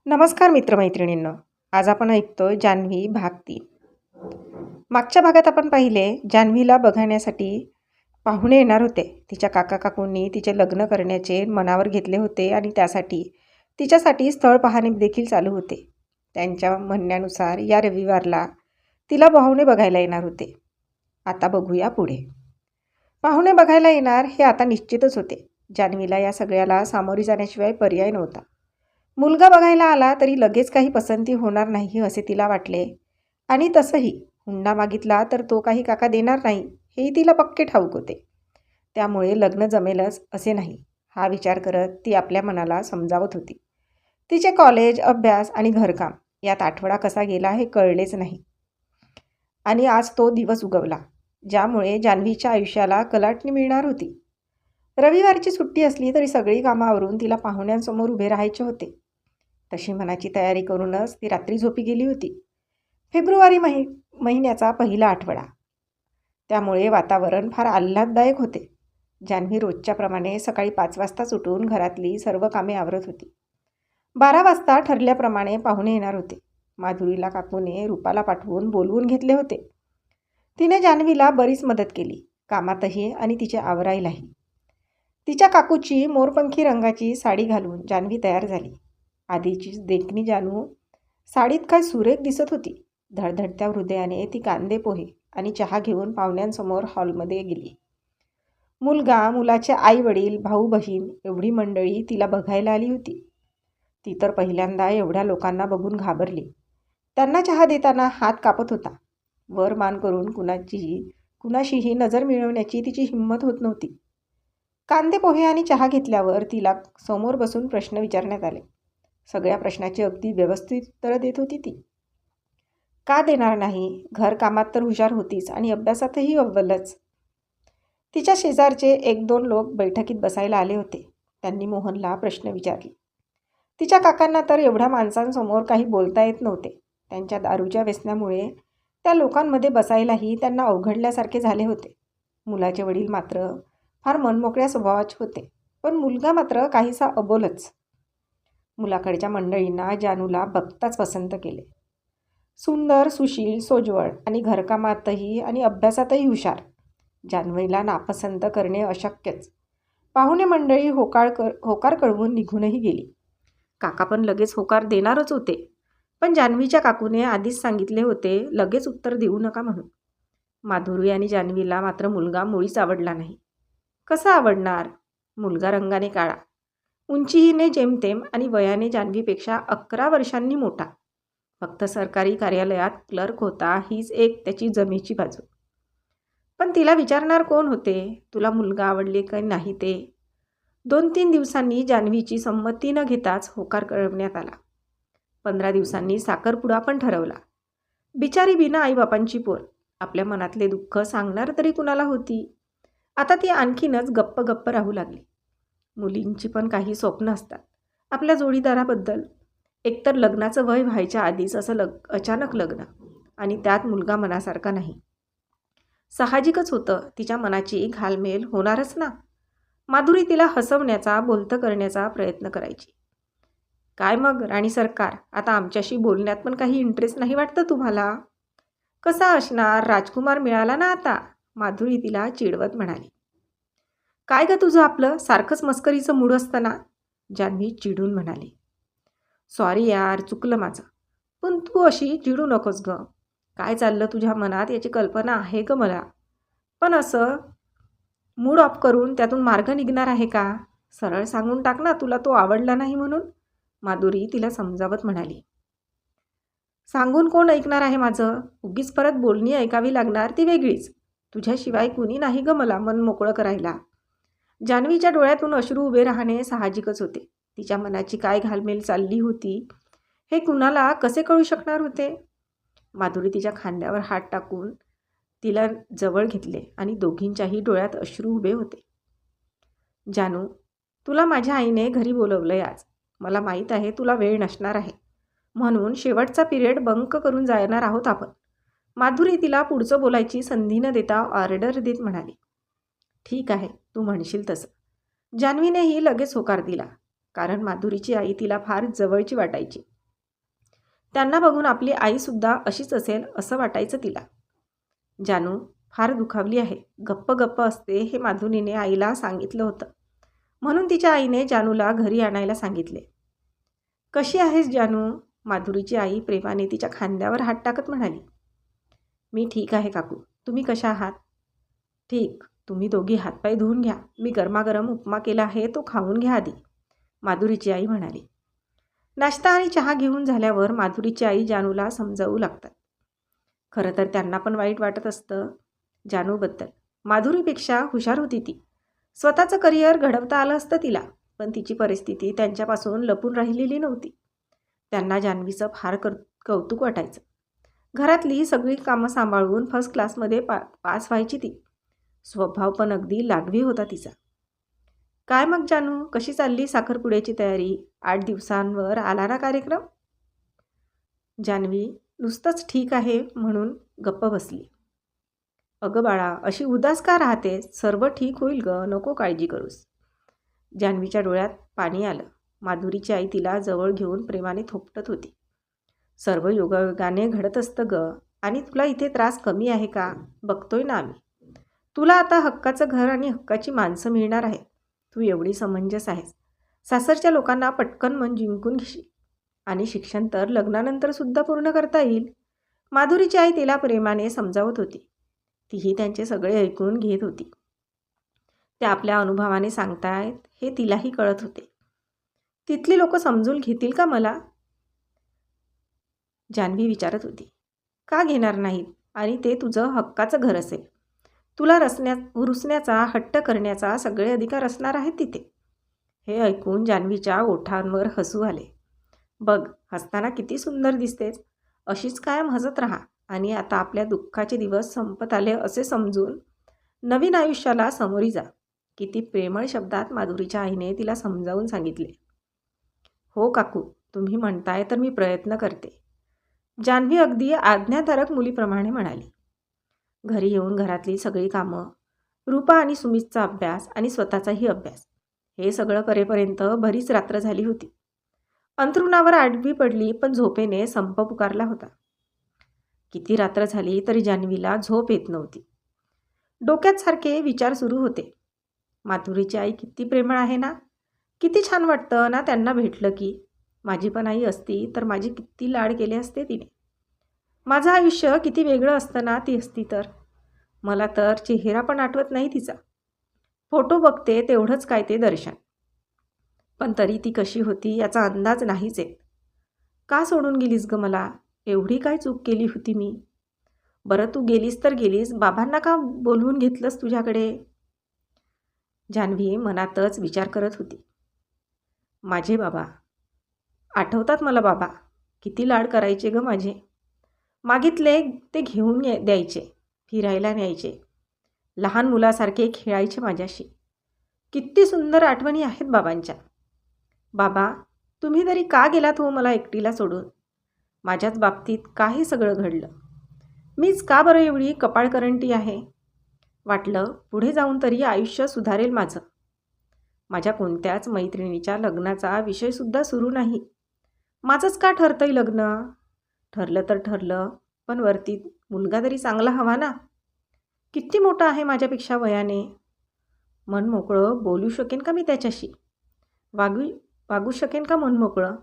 नमस्कार मित्रमैत्रिणींनो. आज आपण ऐकतोय जान्हवी भाग 3. मागच्या भागात आपण पाहिले जान्हवीला बघण्यासाठी पाहुणे येणार होते. तिच्या काका काकूंनी तिचे लग्न करण्याचे मनावर घेतले होते आणि तिच्यासाठी स्थळ पाहणे देखील चालू होते. त्यांच्या म्हणण्यानुसार या रविवारला तिला पाहुणे बघायला येणार होते. आता बघूया पुढे. पाहुणे बघायला येणार हे आता निश्चितच होते. जान्हवीला या सगळ्याला सामोरी जाण्याशिवाय पर्याय नव्हता. मुलगा बघायला आला तरी लगेच काही पसंती होणार नाही असे तिला वाटले आणि तसंही हुंडा मागितला तर तो काही काका देणार नाही हेही तिला पक्के ठाऊक होते. त्यामुळे लग्न जमेलच असे नाही हा विचार करत ती आपल्या मनाला समजावत होती. तिचे कॉलेज, अभ्यास आणि घरकाम यात आठवडा कसा गेला हे कळलेच नाही. आणि आज तो दिवस उगवला ज्यामुळे जान्हवीच्या आयुष्याला कलाटणी मिळणार होती. रविवारची सुट्टी असली तरी सगळी कामावरून तिला पाहुण्यांसमोर उभे राहायचे होते. तशी मनाची तयारी करूनच ती रात्री झोपी गेली होती. फेब्रुवारी महिन्याचा पहिला आठवडा, त्यामुळे वातावरण फार आल्हाददायक होते. जान्हवी रोजच्याप्रमाणे सकाळी 5 वाजताच उठून घरातली सर्व कामे आवरत होती. 12 वाजता ठरल्याप्रमाणे पाहुणे येणार होते. माधुरीला काकूने रूपाला पाठवून बोलवून घेतले होते. तिने जान्हवीला बरीच मदत केली, कामातही आणि तिचे आवरायलाही. तिच्या काकूची मोरपंखी रंगाची साडी घालून जान्हवी तयार झाली. आधीची देखणी जानू साडीत काय सुरेख दिसत होती. धडधडत्या हृदयाने ती कांदे पोहे आणि चहा घेऊन पाहुण्यांसमोर हॉलमध्ये गेली. मुलगा, मुलाचे आई वडील, भाऊ बहीण एवढी मंडळी तिला बघायला आली होती. ती तर पहिल्यांदा एवढ्या लोकांना बघून घाबरली. त्यांना चहा देताना हात कापत होता. वर मान करून कुणाशीही नजर मिळवण्याची तिची हिंमत होत नव्हती. कांदे पोहे आणि चहा घेतल्यावर तिला समोर बसून प्रश्न विचारण्यात आले. सगळ्या प्रश्नाची अगदी व्यवस्थित उत्तरं देत होती ती. का देणार नाही? घरकामात तर हुशार होतीच आणि अभ्यासातही अव्वलच. तिच्या शेजारचे 1-2 लोक बैठकीत बसायला आले होते. त्यांनी मोहनला प्रश्न विचारले. तिच्या काकांना तर एवढ्या माणसांसमोर काही बोलता येत नव्हते. त्यांच्या दारूच्या व्यसनामुळे त्या लोकांमध्ये बसायलाही त्यांना अवघडल्यासारखे झाले होते. मुलाचे वडील मात्र फार मनमोकळ्या स्वभावाचे होते, पण मुलगा मात्र काहीसा अबोलच. मुलाकडच्या मंडळींना जानूला बघताच पसंत केले. सुंदर, सुशील, सोज्वळ आणि घरकामातही आणि अभ्यासातही हुशार. जान्हवीला नापसंत करणे अशक्यच. पाहुणे मंडळी होकार कळवून निघूनही गेली. काका पण लगेच होकार देणारच होते, पण जान्हवीच्या काकूने आधीच सांगितले होते लगेच उत्तर देऊ नका म्हणून. माधुरी आणि जान्हवीला मात्र मुलगा मुळीच आवडला नाही. कसा आवडणार? मुलगा रंगाने काळा, उंचीहीने जेमतेम आणि वयाने जान्हवीपेक्षा 11 वर्षांनी मोठा. फक्त सरकारी कार्यालयात क्लर्क होता हीच एक त्याची जमेची बाजू. पण तिला विचारणार कोण होते तुला मुलगा आवडले का नाही ते? 2-3 दिवसांनी जान्हवीची संमती न घेताच होकार कळवण्यात आला. 15 दिवसांनी साखरपुडा पण ठरवला. बिचारी बिना आईबापांची पोर, आपल्या मनातले दुःख सांगणार तरी कुणाला होती? आता ती आणखीनच गप्प राहू लागली. मुलींची पण काही स्वप्न असतात आपल्या जोडीदाराबद्दल. एकतर लग्नाचं वय व्हायच्या आधीच असं अचानक लग्न, आणि त्यात मुलगा मनासारखा नाही. साहजिकच होतं तिच्या मनाची घालमेल होणारच ना. माधुरी तिला हसवण्याचा, बोलतं करण्याचा प्रयत्न करायची. काय मग राणी सरकार, आता आमच्याशी बोलण्यात पण काही इंटरेस्ट नाही वाटतं तुम्हाला? कसा असणार, राजकुमार मिळाला ना आता, माधुरी तिला चिडवत म्हणाली. काय ग तुझं आपलं सारखंच मस्करीचं मूड असतं ना, जान्हवी चिडून म्हणाली. सॉरी यार, चुकलं माझं, पण तू अशी चिडू नकोस ग. काय चाललं तुझ्या मनात याची कल्पना आहे ग मला, पण असं मूड ऑफ करून त्यातून मार्ग निघणार आहे का? सरळ सांगून टाक ना तुला तो आवडला नाही म्हणून, माधुरी तिला समजावत म्हणाली. सांगून कोण ऐकणार आहे माझं? उगीच परत बोलणी ऐकावी लागणार ती वेगळीच. तुझ्याशिवाय कुणी नाही ग मला मन मोकळं करायला. जान्हवीच्या डोळ्यातून अश्रू उभे राहणे साहजिकच होते. तिच्या मनाची काय घालमेल चालली होती हे कुणाला कसे कळू शकणार होते? माधुरी तिच्या खांद्यावर हात टाकून तिला जवळ घेतले आणि दोघींच्याही डोळ्यात अश्रू उभे होते. जानू, तुला माझ्या आईने घरी बोलवलंय आज. मला माहीत आहे तुला वेळ नसणार आहे, म्हणून शेवटचा पिरियड बंक करून जाणार आहोत आपण, माधुरी तिला पुढचं बोलायची संधी न देता ऑर्डर देत म्हणाली. ठीक आहे, तू म्हणशील तसं. जान्हवीनेही लगेच होकार दिला, कारण माधुरीची आई तिला फार जवळची वाटायची. त्यांना बघून आपली आईसुद्धा अशीच असेल असं वाटायचं तिला. जानू फार दुखावली आहे, गप्प गप्प असते हे माधुरीने आईला सांगितलं होतं. म्हणून तिच्या आईने जानूला घरी आणायला सांगितले. कशी आहेस जानू? माधुरीची आई प्रेमाने तिच्या खांद्यावर हात टाकत म्हणाली. मी ठीक आहे काकू, तुम्ही कशा आहात? ठीक. तुम्ही दोघी हातपाय धुवून घ्या, मी गरमागरम उपमा केला आहे तो खाऊन घ्या आधी, माधुरीची आई म्हणाली. नाश्ता आणि चहा घेऊन झाल्यावर माधुरीची आई जानूला समजावू लागतात. खरं तर त्यांना पण वाईट वाटत असतं जानूबद्दल. माधुरीपेक्षा हुशार होती ती. स्वतःचं करिअर घडवता आलं असतं तिला, पण तिची परिस्थिती त्यांच्यापासून लपून राहिलेली नव्हती. त्यांना जान्हवीचं फार कौतुक वाटायचं. घरातली सगळी कामं सांभाळून फर्स्ट क्लासमध्ये पास व्हायची ती. स्वभाव पण अगदी लागवी होता तिचा. काय मग जानू, कशी चालली साखरपुड्याची तयारी? 8 दिवसांवर आला ना कार्यक्रम? जान्हवी नुसतंच ठीक आहे म्हणून गप्प बसली. अगं बाळा, अशी उदास का राहतेस? सर्व ठीक होईल ग, नको काळजी करूस. जान्हवीच्या डोळ्यात पाणी आलं. माधुरीची आई तिला जवळ घेऊन प्रेमाने थोपटत होती. सर्व योगायोगाने घडत असतं ग, आणि तुला इथे त्रास कमी आहे का? बघतोय ना आम्ही. तुला आता हक्काचं घर आणि हक्काची माणसं मिळणार आहेत. तू एवढी समंजस आहेस. सासरच्या लोकांना पटकन मन जिंकून घेशील, आणि शिक्षण तर लग्नानंतरसुद्धा पूर्ण करता येईल. माधुरीची आई तिला प्रेमाने समजावत होती. तीही त्यांचे सगळे ऐकून घेत होती. त्या आपल्या अनुभवाने सांगतायत हे तिलाही कळत होते. तिथली लोक समजून घेतील का मला? जान्हवी विचारत होती. का घेणार नाहीत? आणि ते तुझं हक्काचं घर असेल. तुला रुसण्याचा, हट्ट करण्याचा सगळे अधिकार असणार आहेत तिथे. हे ऐकून जान्हवीच्या ओठांवर हसू आले. बघ, हसताना किती सुंदर दिसतेस. अशीच कायम हसत राहा, आणि आता आपल्या दुःखाचे दिवस संपत आले असे समजून नवीन आयुष्याला सामोरी जा. किती प्रेमळ शब्दात माधुरीच्या आईने तिला समजावून सांगितले. हो काकू, तुम्ही म्हणताय तर मी प्रयत्न करते, जान्हवी अगदी आज्ञाधारक मुलीप्रमाणे म्हणाली. घरी येऊन घरातली सगळी कामं, रूपा आणि सुमितचा अभ्यास आणि स्वतःचाही अभ्यास, हे सगळं करेपर्यंत बरीच रात्र झाली होती. अंथरुणावर आडवी पडली, पण झोपेने संप पुकारला होता. किती रात्र झाली तरी जान्हवीला झोप येत नव्हती. डोक्यात सारखे विचार सुरू होते. माधुरीची आई किती प्रेमळ आहे ना. किती छान वाटतं ना त्यांना भेटलं की. माझी पण आई असती तर माझी किती लाड केले असते तिने. माझं आयुष्य किती वेगळं असतं ना ती असती तर. मला तर चेहरा पण आठवत नाही तिचा. फोटो बघते तेवढंच काय ते दर्शन. पण तरी ती कशी होती याचा अंदाज नाहीच येत. का सोडून गेलीस ग मला? एवढी काय चूक केली होती मी? बरं, तू गेलीस तर गेलीस, बाबांना का बोलवून घेतलंस तुझ्याकडे? जान्हवी मनातच विचार करत होती. माझे बाबा आठवतात मला. बाबा किती लाड करायचे ग माझे. मागितले ते घेऊन द्यायचे, फिरायला न्यायचे, लहान मुलासारखे खेळायचे माझ्याशी. किती सुंदर आठवणी आहेत बाबांच्या. बाबा, तुम्ही तरी का गेलात हो मला एकटीला सोडून? माझ्याच बाबतीत का हे सगळं घडलं? मीच का बरं एवढी कपाळकरंटी आहे? वाटलं पुढे जाऊन तरी आयुष्य सुधारेल माझं. माझ्या कोणत्याच मैत्रिणीच्या लग्नाचा विषयसुद्धा सुरू नाही. माझंच का ठरतंय लग्न? ठरलं तर ठरलं, पण वरती मुलगा तरी चांगला हवा ना. किती मोठा आहे माझ्यापेक्षा वयाने. मन मोकळं बोलू शकेन का मी त्याच्याशी? वागू शकेन का मन मोकळं?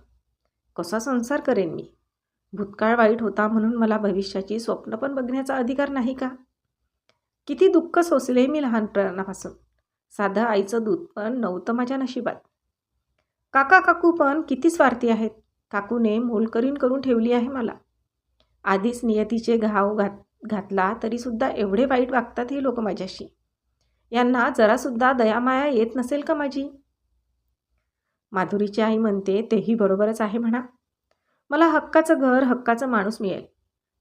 कसा संसार करेन मी? भूतकाळ वाईट होता म्हणून मला भविष्याची स्वप्न पण बघण्याचा अधिकार नाही का? किती दुःख सोसले मी लहानपणापासून. साधं आईचं दूध पण नव्हतं माझ्या नशिबात. काकू पण किती स्वार्थी आहेत. काकूने मोलकरीण करून ठेवली आहे मला. आधीच नियतीचे घाव घातला तरीसुद्धा एवढे वाईट वागतात हे लोक माझ्याशी. यांना जरासुद्धा दयामाया येत नसेल का माझी? माधुरीची आई म्हणते तेही बरोबरच आहे म्हणा. मला हक्काचं घर, हक्काचं माणूस मिळेल.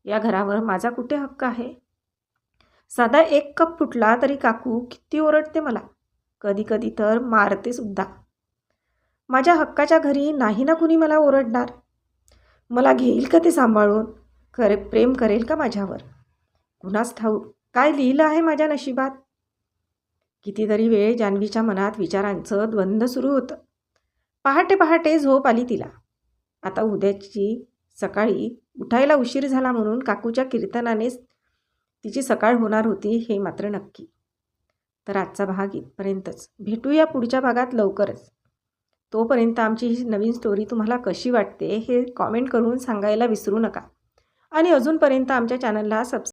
या घरावर माझा कुठे हक्क आहे? साधा एक कप फुटला तरी काकू किती ओरडते मला. कधी कधी तर मारते सुद्धा. माझ्या हक्काच्या घरी नाही ना कुणी मला ओरडणार. मला घेईल का ते सांभाळून? प्रेम करेल का माझ्यावर? कुणास ठाऊक काय लिहिलं आहे माझ्या नशिबात. कितीतरी वेळ जान्हवीच्या मनात विचारांचं द्वंद्व सुरू होतं. पहाटे पहाटे झोप आली तिला. आता उद्याची सकाळी उठायला उशीर झाला म्हणून काकूच्या कीर्तनानेच तिची सकाळ होणार होती हे मात्र नक्की. तर आजचा भाग इथपर्यंतच. भेटूया पुढच्या भागात लवकरच. तोपर्यंत आमची ही नवीन स्टोरी तुम्हाला कशी वाटते हे कॉमेंट करून सांगायला विसरू नका. आणि अजूनपर्यंत आमच्या चॅनलला